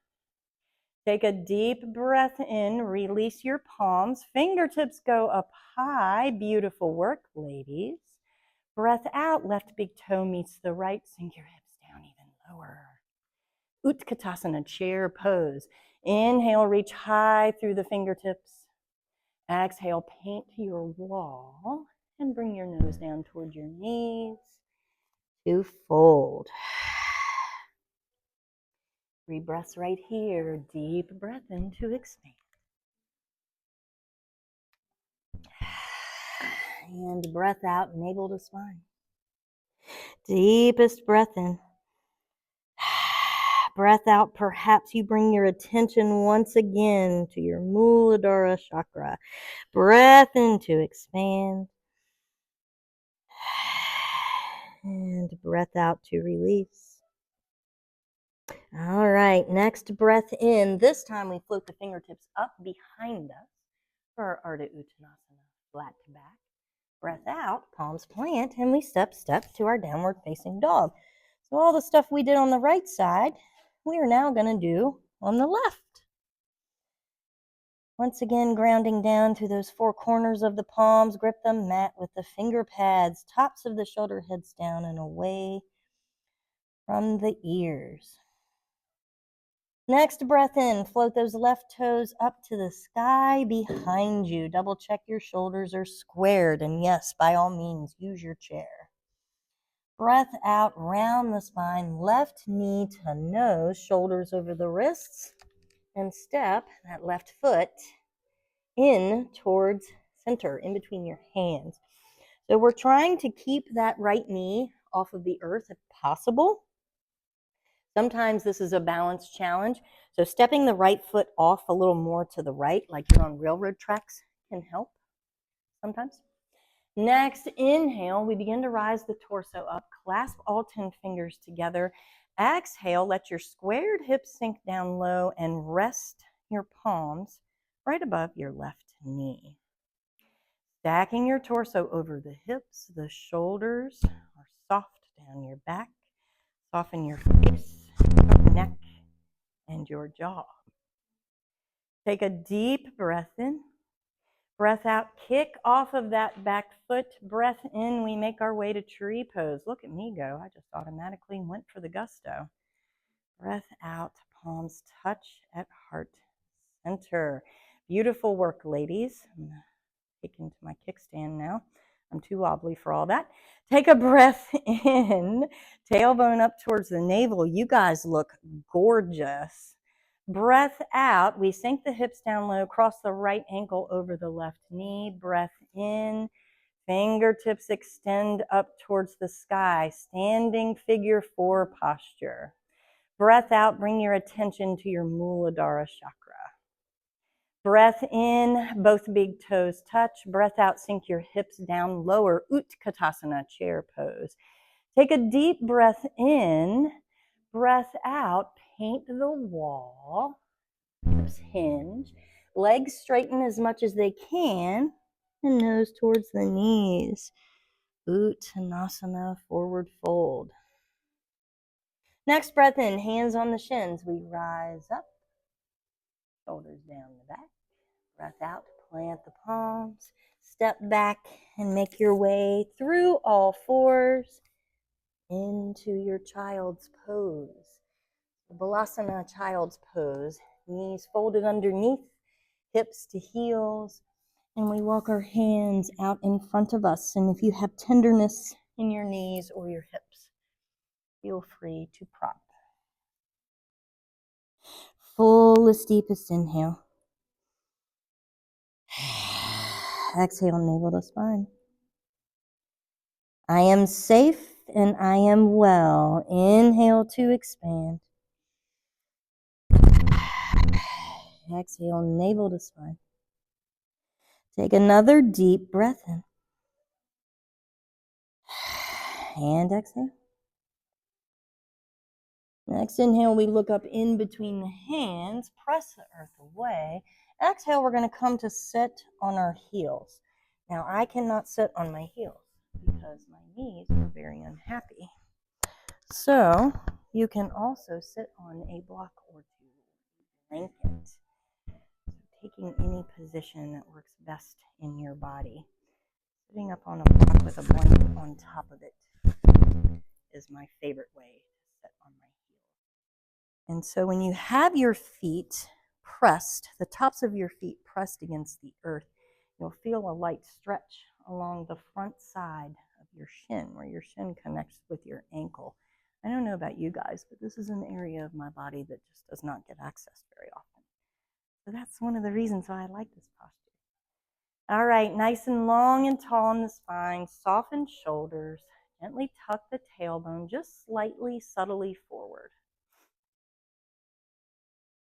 Take a deep breath in, release your palms, fingertips go up high. Beautiful work, ladies. Breath out, left big toe meets the right, sink your hips down even lower. Utkatasana, chair pose. Inhale, reach high through the fingertips. Exhale, paint your wall and bring your nose down towards your knees to fold. 3 breaths right here. Deep breath in to expand. And breath out, navel to spine. Deepest breath in. Breath out, perhaps you bring your attention once again to your Muladhara chakra. Breath in to expand. And breath out to release. All right, next breath in. This time we float the fingertips up behind us for our Ardha Uttanasana, flat back. Breath out, palms plant, and we step to our downward facing dog. So all the stuff we did on the right side, we are now going to do on the left. Once again, grounding down to those four corners of the palms, grip the mat with the finger pads, tops of the shoulder heads down and away from the ears. Next breath in, float those left toes up to the sky behind you. Double check your shoulders are squared, and yes, by all means, use your chair. Breath out, round the spine, left knee to nose, shoulders over the wrists, and step that left foot in towards center, in between your hands. So we're trying to keep that right knee off of the earth if possible. Sometimes this is a balance challenge. So stepping the right foot off a little more to the right, like you're on railroad tracks, can help sometimes. Next, inhale, we begin to rise the torso up, clasp all 10 fingers together. Exhale, let your squared hips sink down low and rest your palms right above your left knee. Stacking your torso over the hips, the shoulders are soft down your back. Soften your face, your neck, and your jaw. Take a deep breath in. Breath out, kick off of that back foot. Breath in, we make our way to tree pose. Look at me go. I just automatically went for the gusto. Breath out, palms touch at heart center. Beautiful work, ladies. I'm taking to my kickstand now. I'm too wobbly for all that. Take a breath in, tailbone up towards the navel. You guys look gorgeous. Breath out, we sink the hips down low, cross the right ankle over the left knee. Breath in, fingertips extend up towards the sky, standing figure four posture. Breath out, bring your attention to your Muladhara chakra. Breath in, both big toes touch. Breath out, sink your hips down lower, Utkatasana, chair pose. Take a deep breath in. Breath out, paint the wall. Hips hinge. Legs straighten as much as they can. And nose towards the knees. Uttanasana, forward fold. Next breath in, hands on the shins. We rise up. Shoulders down the back. Breath out, plant the palms, step back and make your way through all fours into your child's pose. Balasana, child's pose. Knees folded underneath, hips to heels, and we walk our hands out in front of us. And if you have tenderness in your knees or your hips, feel free to prop. Fullest, deepest inhale. Exhale, navel to spine. I am safe and I am well. Inhale to expand. Exhale, navel to spine. Take another deep breath in. And exhale. Next inhale, we look up in between the hands, press the earth away. Exhale, we're going to come to sit on our heels. Now, I cannot sit on my heels because my knees are very unhappy. So, you can also sit on a block or two, blanket. So taking any position that works best in your body. Sitting up on a block with a blanket on top of it is my favorite way to sit on my heels. And so when you have your feet pressed, the tops of your feet pressed against the earth, you'll feel a light stretch along the front side of your shin, where your shin connects with your ankle. I don't know about you guys, but this is an area of my body that just does not get accessed very often. So that's one of the reasons why I like this posture. All right, nice and long and tall in the spine, soften shoulders, gently tuck the tailbone just slightly, subtly forward.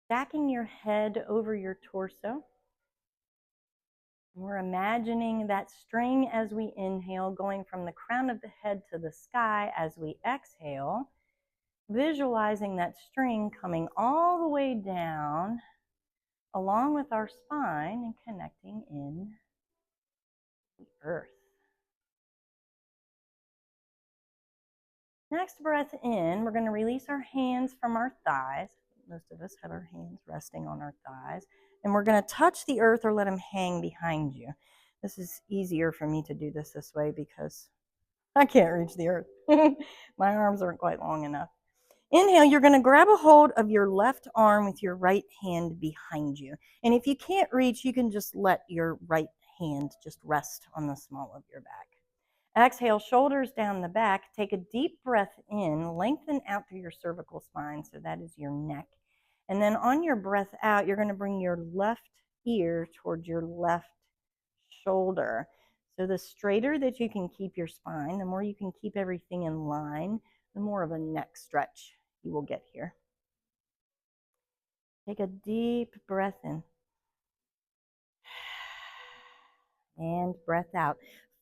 stacking your head over your torso. We're imagining that string as we inhale, going from the crown of the head to the sky as we exhale, visualizing that string coming all the way down along with our spine and connecting in the earth. Next breath in, we're going to release our hands from our thighs. Most of us have our hands resting on our thighs. And we're going to touch the earth or let them hang behind you. This is easier for me to do this way because I can't reach the earth. My arms aren't quite long enough. Inhale, you're going to grab a hold of your left arm with your right hand behind you. And if you can't reach, you can just let your right hand just rest on the small of your back. Exhale, shoulders down the back. Take a deep breath in, lengthen out through your cervical spine, so that is your neck. And then on your breath out, you're going to bring your left ear towards your left shoulder. So the straighter that you can keep your spine, the more you can keep everything in line, the more of a neck stretch you will get here. Take a deep breath in. And breath out.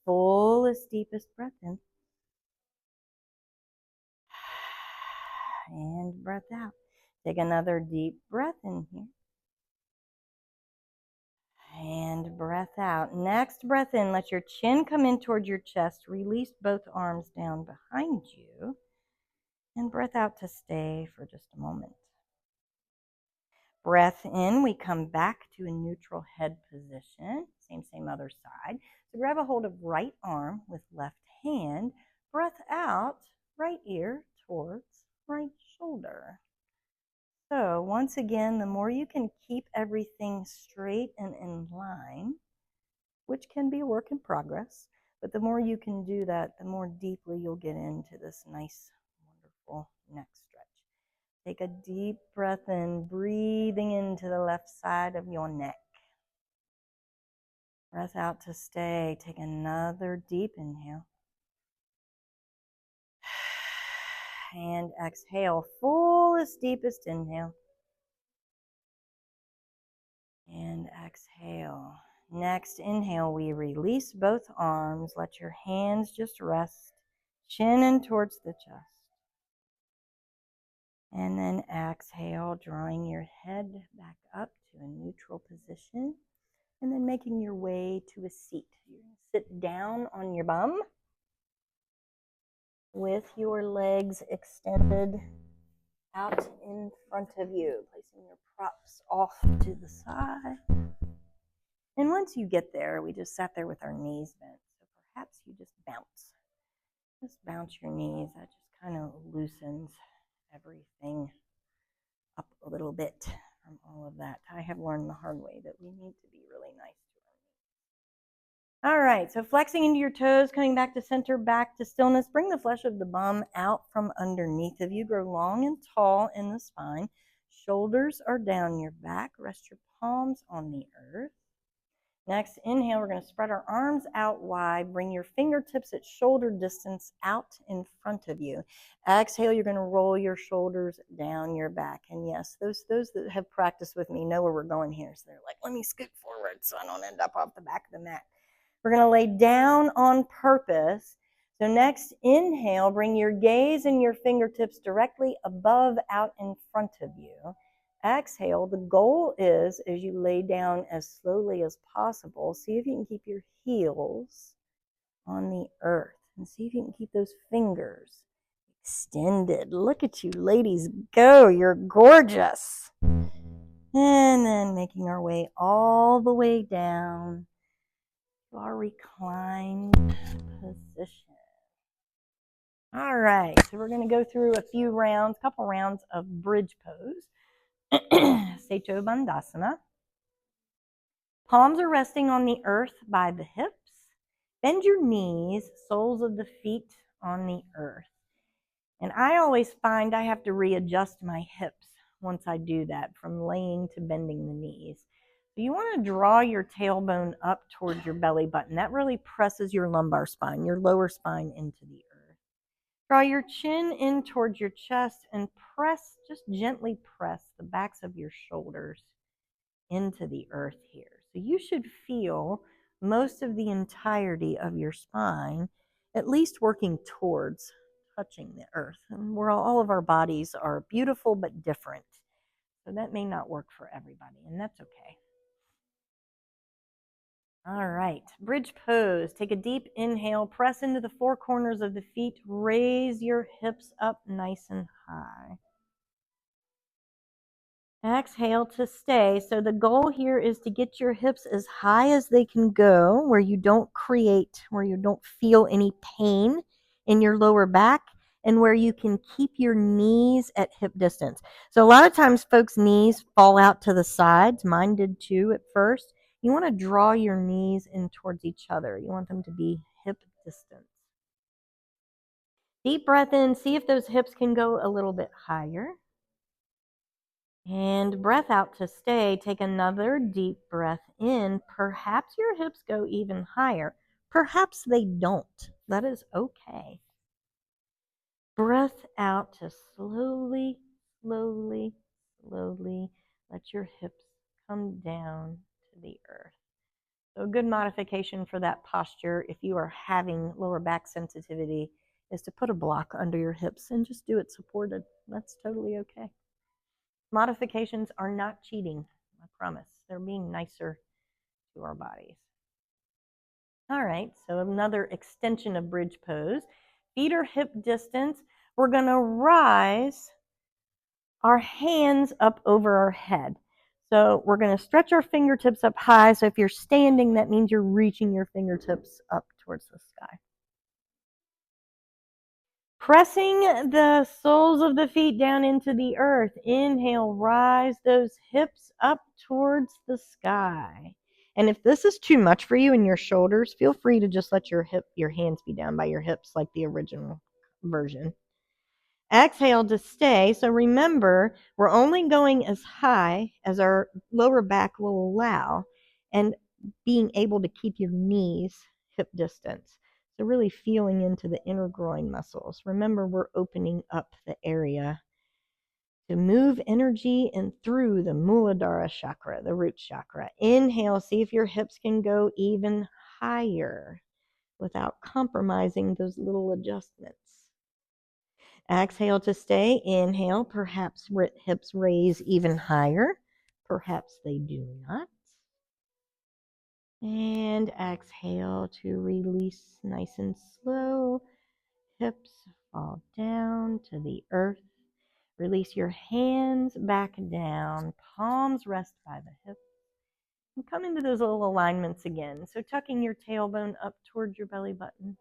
Fullest, deepest breath in. And breath out. Take another deep breath in here. And breath out. Next breath in. Let your chin come in towards your chest. Release both arms down behind you. And breath out to stay for just a moment. Breath in, we come back to a neutral head position. Same other side. So grab a hold of right arm with left hand. Breath out, right ear towards right shoulder. So once again, the more you can keep everything straight and in line, which can be a work in progress, but the more you can do that, the more deeply you'll get into this nice, wonderful neck stretch. Take a deep breath in, breathing into the left side of your neck. Breath out to stay. Take another deep inhale. And exhale, fullest, deepest inhale. And exhale. Next inhale, we release both arms. Let your hands just rest, chin in towards the chest. And then exhale, drawing your head back up to a neutral position. And then making your way to a seat. You're going to sit down on your bum with your legs extended out in front of you, placing your props off to the side. And once you get there, we just sat there with our knees bent. So perhaps you just bounce. Just bounce your knees. That just kind of loosens everything up a little bit from all of that. I have learned the hard way that we need to be really nice to our knees. All right, so flexing into your toes, coming back to center, back to stillness. Bring the flesh of the bum out from underneath of you. Grow long and tall in the spine. Shoulders are down your back. Rest your palms on the earth. Next, inhale, we're going to spread our arms out wide. Bring your fingertips at shoulder distance out in front of you. Exhale, you're going to roll your shoulders down your back. And yes, those that have practiced with me know where we're going here. So they're like, let me scoot forward so I don't end up off the back of the mat. We're going to lay down on purpose. So next, inhale, bring your gaze and your fingertips directly above out in front of you. Exhale, the goal is, as you lay down as slowly as possible, see if you can keep your heels on the earth and see if you can keep those fingers extended. Look at you ladies go, you're gorgeous. And then making our way all the way down to our reclined position. All right, so we're going to go through a few rounds, couple rounds of bridge pose. Seto Bandhasana. Palms are resting on the earth by the hips. Bend your knees, soles of the feet on the earth. And I always find I have to readjust my hips once I do that, from laying to bending the knees. So you want to draw your tailbone up towards your belly button. That really presses your lumbar spine, your lower spine into the earth. Draw your chin in towards your chest and press, just gently press the backs of your shoulders into the earth here. So you should feel most of the entirety of your spine at least working towards touching the earth. And we're all of our bodies are beautiful but different. So that may not work for everybody, and that's okay. All right, bridge pose. Take a deep inhale, press into the four corners of the feet, raise your hips up nice and high. Exhale to stay. So the goal here is to get your hips as high as they can go, where you don't feel any pain in your lower back, and where you can keep your knees at hip distance. So a lot of times folks' knees fall out to the sides. Mine did too at first. You want to draw your knees in towards each other. You want them to be hip distance. Deep breath in. See if those hips can go a little bit higher. And breath out to stay. Take another deep breath in. Perhaps your hips go even higher. Perhaps they don't. That is okay. Breath out to slowly, slowly, slowly let your hips come down to the earth. So a good modification for that posture, if you are having lower back sensitivity, is to put a block under your hips and just do it supported. That's totally okay. Modifications are not cheating, I promise. They're being nicer to our bodies. All right, so another extension of bridge pose. Feet are hip distance. We're going to rise our hands up over our head. So we're going to stretch our fingertips up high. So if you're standing, that means you're reaching your fingertips up towards the sky. Pressing the soles of the feet down into the earth. Inhale, rise those hips up towards the sky. And if this is too much for you in your shoulders, feel free to just let your hands be down by your hips like the original version. Exhale to stay. So remember, we're only going as high as our lower back will allow, and being able to keep your knees hip distance. So really feeling into the inner groin muscles. Remember, we're opening up the area to move energy and through the Muladhara chakra, the root chakra. Inhale, see if your hips can go even higher without compromising those little adjustments. Exhale to stay. Inhale, perhaps hips raise even higher. Perhaps they do not. And exhale to release nice and slow. Hips fall down to the earth. Release your hands back down. Palms rest by the hips. And come into those little alignments again. So tucking your tailbone up towards your belly button.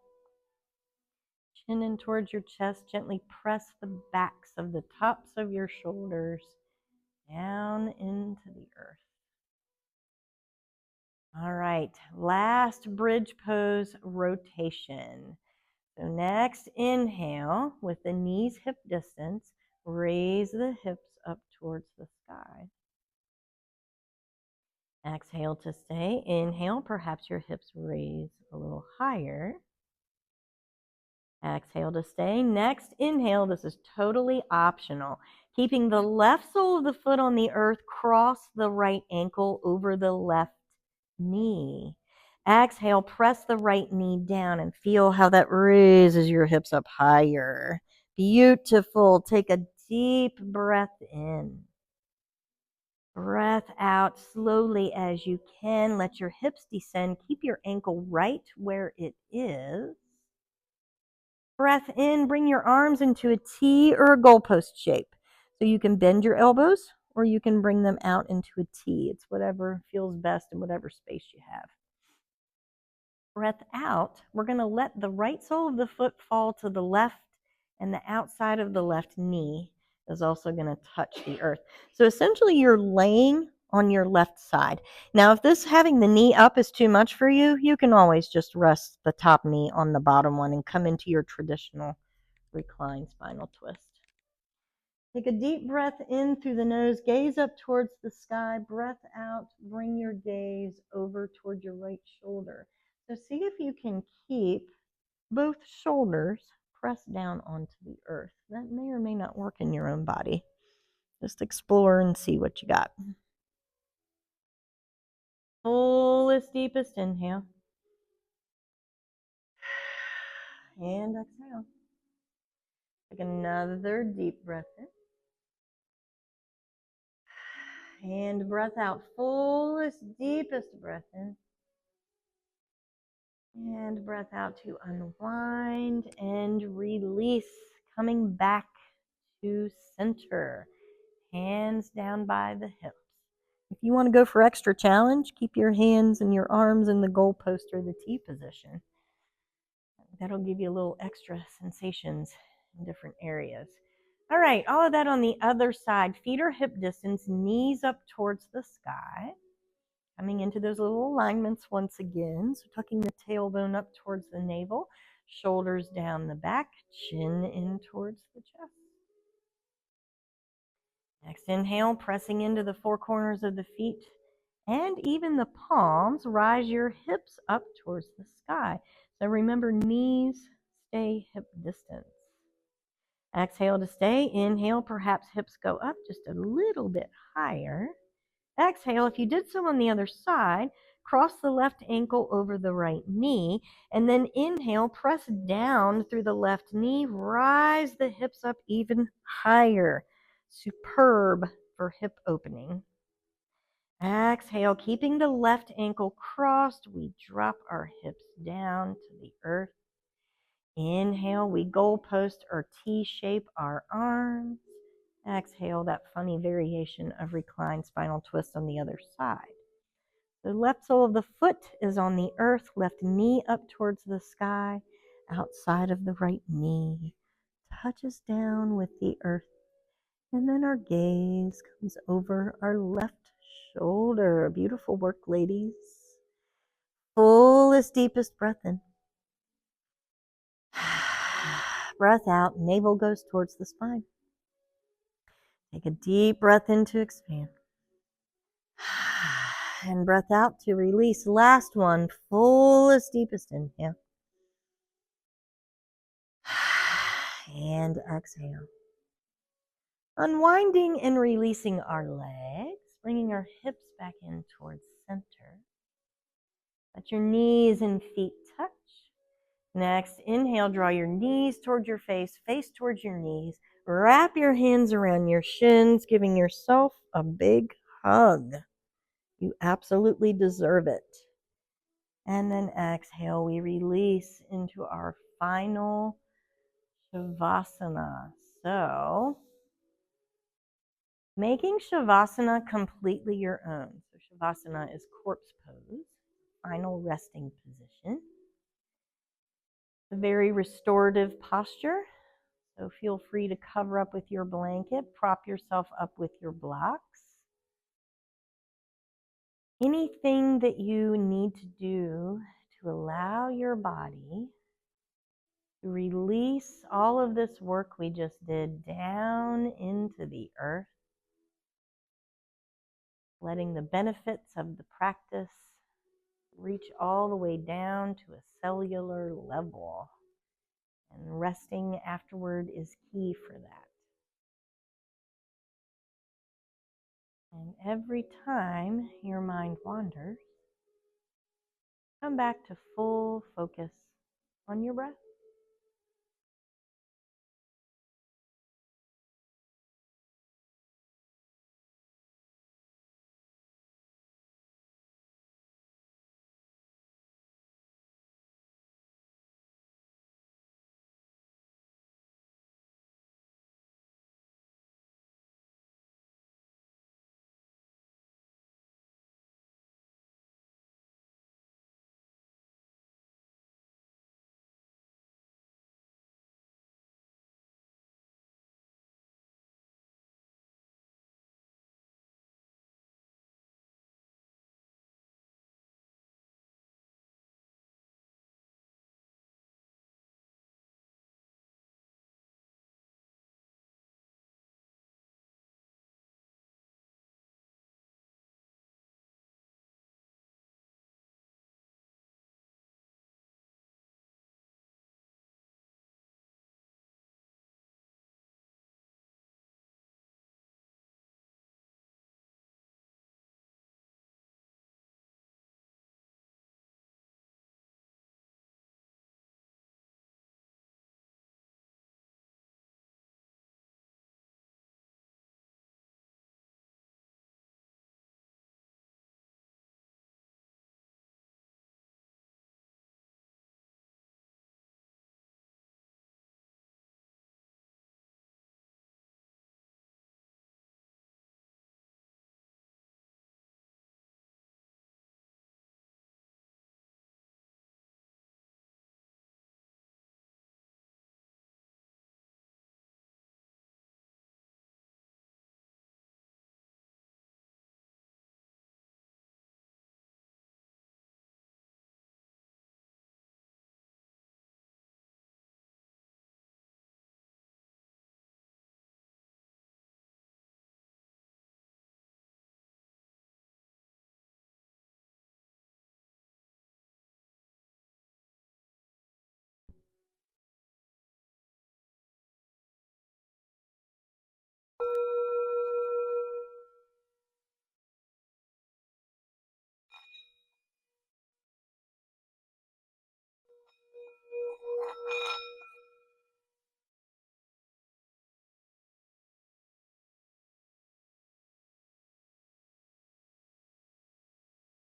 Chin in towards your chest. Gently press the backs of the tops of your shoulders down into the earth. All right, last bridge pose rotation. So next, inhale with the knees hip distance, raise the hips up towards the sky. Exhale to stay. Inhale, perhaps your hips raise a little higher. Exhale to stay. Next, inhale. This is totally optional. Keeping the left sole of the foot on the earth, cross the right ankle over the left knee. Exhale, press the right knee down and feel how that raises your hips up higher. Beautiful. Take a deep breath in. Breath out slowly as you can. Let your hips descend. Keep your ankle right where it is. Breath in, bring your arms into a T or a goalpost shape. So you can bend your elbows or you can bring them out into a T. It's whatever feels best in whatever space you have. Breath out, we're going to let the right sole of the foot fall to the left, and the outside of the left knee is also going to touch the earth. So essentially you're laying on your left side. Now, if this having the knee up is too much for you, you can always just rest the top knee on the bottom one and come into your traditional reclined spinal twist. Take a deep breath in through the nose, gaze up towards the sky, breath out, bring your gaze over toward your right shoulder. So see if you can keep both shoulders press down onto the earth. That may or may not work in your own body. Just explore and see what you got. Fullest, deepest inhale. And exhale. Take another deep breath in. And breath out. Fullest, deepest breath in. And breath out to unwind and release. Coming back to center. Hands down by the hips. If you want to go for extra challenge, keep your hands and your arms in the goalpost or the T position. That'll give you a little extra sensations in different areas. All right, all of that on the other side. Feet are hip distance, knees up towards the sky. Coming into those little alignments once again. So tucking the tailbone up towards the navel, shoulders down the back, chin in towards the chest. Next inhale, pressing into the four corners of the feet and even the palms. Rise your hips up towards the sky. So remember, knees stay hip distance. Exhale to stay. Inhale, perhaps hips go up just a little bit higher. Exhale, if you did so on the other side, cross the left ankle over the right knee, and then inhale, press down through the left knee, rise the hips up even higher. Superb for hip opening. Exhale, keeping the left ankle crossed, we drop our hips down to the earth. Inhale, we goalpost or T-shape our arms. Exhale, that funny variation of reclined spinal twist on the other side. The left sole of the foot is on the earth, left knee up towards the sky, outside of the right knee, touches down with the earth. And then our gaze comes over our left shoulder. Beautiful work, ladies. Fullest, deepest breath in. Breath out, navel goes towards the spine. Take a deep breath in to expand. And breath out to release. Last one, fullest, deepest inhale. And exhale. Unwinding and releasing our legs, bringing our hips back in towards center. Let your knees and feet touch. Next, inhale, draw your knees towards your face towards your knees. Wrap your hands around your shins, giving yourself a big hug. You absolutely deserve it. And then exhale, we release into our final Shavasana. So, making Shavasana completely your own. So Shavasana is corpse pose, final resting position. A very restorative posture. So feel free to cover up with your blanket, prop yourself up with your blocks. Anything that you need to do to allow your body to release all of this work we just did down into the earth, letting the benefits of the practice reach all the way down to a cellular level. And resting afterward is key for that. And every time your mind wanders, come back to full focus on your breath.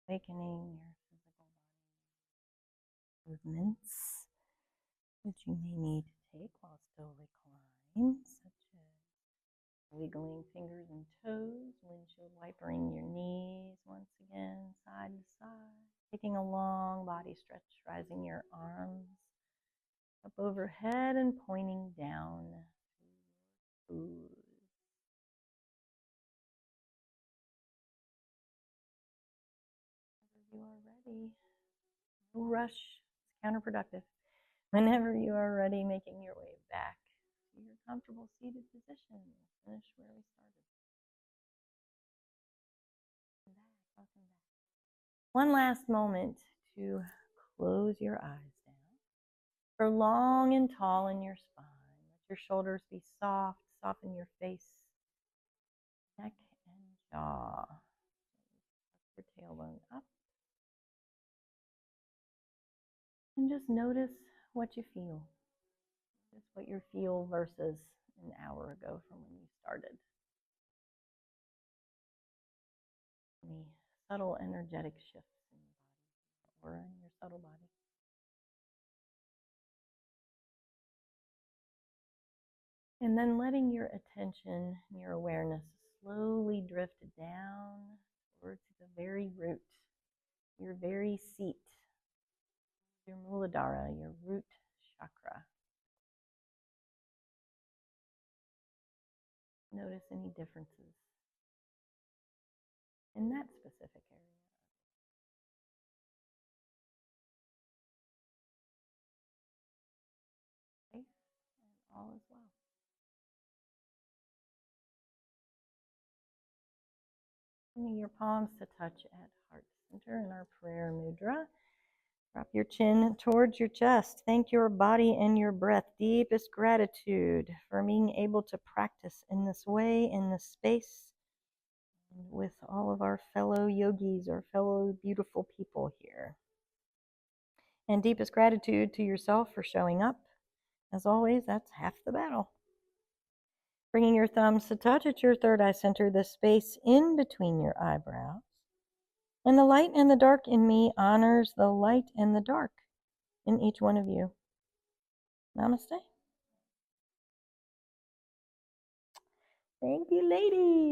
awakening your physical body movements that you may need to take while still reclined, such as wiggling fingers and toes, windshield wipering your knees once again, side to side, taking a long body stretch, rising your arms up overhead and pointing down to your toes. Whenever you are ready, no rush, it's counterproductive. Whenever you are ready, making your way back to your comfortable seated position. Finish where we started. Welcome back. One last moment to close your eyes down. Grow long and tall in your spine. Let your shoulders be soft. Soften your face, neck, and jaw. Tuck your tailbone up. And just notice what you feel. Notice what you feel versus an hour ago from when you started. Any subtle energetic shifts in your body or in your subtle body. And then letting your attention and your awareness slowly drift down towards the very root, your very seat, your Muladhara, your root chakra. Notice any differences in that specific area. Safe and all is well. Bringing your palms to touch at heart center in our prayer mudra. Drop your chin towards your chest. Thank your body and your breath. Deepest gratitude for being able to practice in this way, in this space, and with all of our fellow yogis, our fellow beautiful people here. And deepest gratitude to yourself for showing up. As always, that's half the battle. Bringing your thumbs to touch at your third eye center, the space in between your eyebrows. And the light and the dark in me honors the light and the dark in each one of you. Namaste. Thank you, ladies.